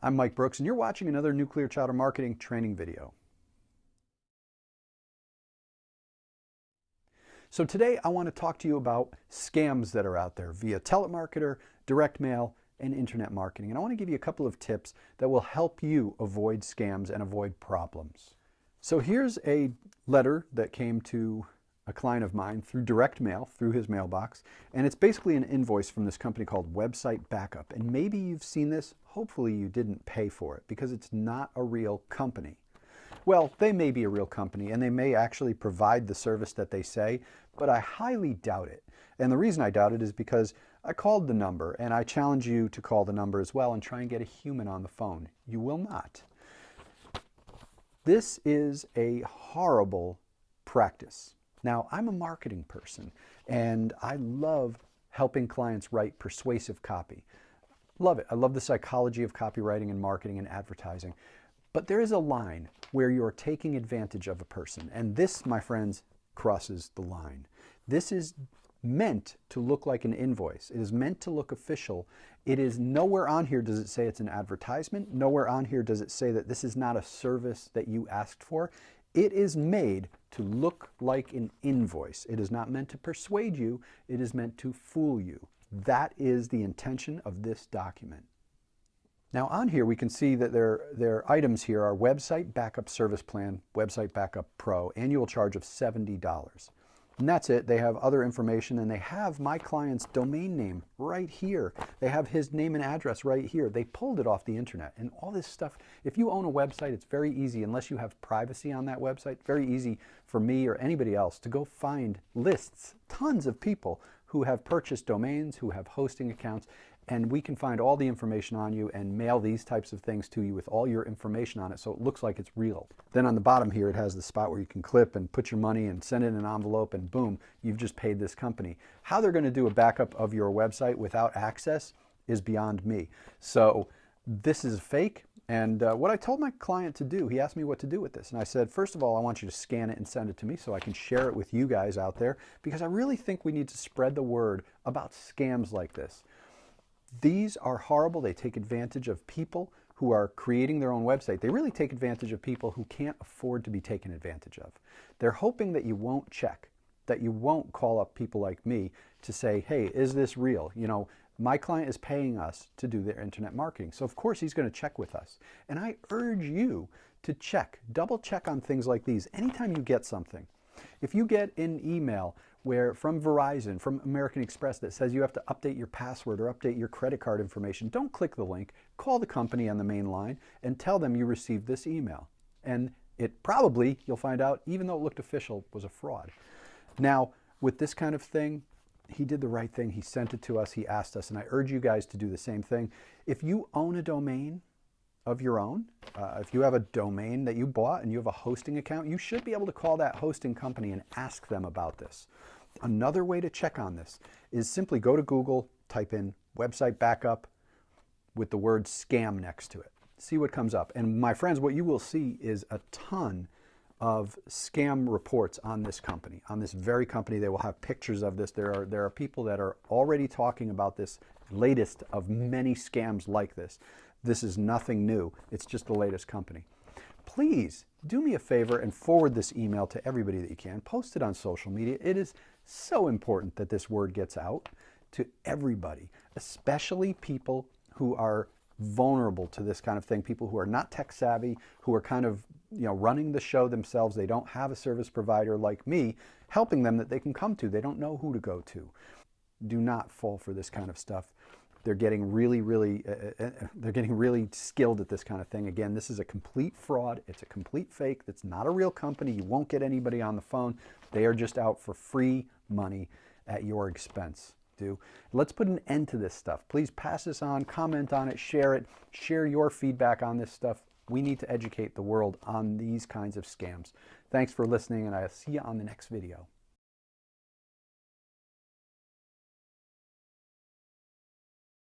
I'm Mike Brooks, and you're watching another Nuclear Chowder Marketing training video. So today I want to talk to you about scams that are out there via telemarketer, direct mail, and internet marketing. And I want to give you a couple of tips that will help you avoid scams and avoid problems. So here's a letter that came to a client of mine through direct mail, through his mailbox, and it's basically an invoice from this company called Website Backup. And maybe you've seen this, hopefully you didn't pay for it because it's not a real company. Well, they may be a real company and they may actually provide the service that they say, but I highly doubt it. And the reason I doubt it is because I called the number, and I challenge you to call the number as well and try and get a human on the phone. You will not. This is a horrible practice. Now, I'm a marketing person, and I love helping clients write persuasive copy. Love it. I love the psychology of copywriting and marketing and advertising. But there is a line where you're taking advantage of a person, and this, my friends, crosses the line. This is meant to look like an invoice. It is meant to look official. It is nowhere on here does it say it's an advertisement. Nowhere on here does it say that this is not a service that you asked for. It is made to look like an invoice. It is not meant to persuade you. It is meant to fool you. That is the intention of this document. Now on here we can see that their items here are Website Backup Service Plan, Website Backup Pro, annual charge of $70. And that's it. They have other information, and they have my client's domain name right here. They have his name and address right here. They pulled it off the internet. And all this stuff, if you own a website, it's very easy, unless you have privacy on that website, very easy for me or anybody else to go find lists, tons of people who have purchased domains, who have hosting accounts, and we can find all the information on you and mail these types of things to you with all your information on it so it looks like it's real. Then on the bottom here it has the spot where you can clip and put your money and send it in an envelope, and boom, you've just paid this company. How they're going to do a backup of your website without access is beyond me. So this is fake, and what I told my client to do, he asked me what to do with this, and I said, first of all, I want you to scan it and send it to me so I can share it with you guys out there, because I really think we need to spread the word about scams like this. These are horrible. They take advantage of people who are creating their own website. They really take advantage of people who can't afford to be taken advantage of. They're hoping that you won't check, that you won't call up people like me to say, hey, is this real? You know, my client is paying us to do their internet marketing, so of course he's going to check with us. And I urge you to check, double check on things like these anytime you get something. If you get an email from Verizon, from American Express, that says you have to update your password or update your credit card information, don't click the link. Call the company on the main line and tell them you received this email. And it probably, you'll find out, even though it looked official, was a fraud. Now, with this kind of thing, he did the right thing. He sent it to us. He asked us, and I urge you guys to do the same thing. If you own a domain of your own, if you have a domain that you bought and you have a hosting account, you should be able to call that hosting company and ask them about this. Another way to check on this is simply go to Google, type in website backup with the word scam next to it. See what comes up. And my friends, what you will see is a ton of scam reports on this company, on this very company. They will have pictures of this. There are people that are already talking about this latest of many scams like this. This is nothing new. It's just the latest company. Please do me a favor and forward this email to everybody that you can. Post it on social media. It is so important that this word gets out to everybody, especially people who are vulnerable to this kind of thing, people who are not tech savvy, who are kind of, running the show themselves. They don't have a service provider like me helping them that they can come to. They don't know who to go to. Do not fall for this kind of stuff. They're getting really skilled at this kind of thing. Again, this is a complete fraud. It's a complete fake. That's not a real company. You won't get anybody on the phone. They are just out for free money at your expense. Let's put an end to this stuff. Please pass this on, comment on it, share your feedback on this stuff. We need to educate the world on these kinds of scams. Thanks for listening, and I'll see you on the next video.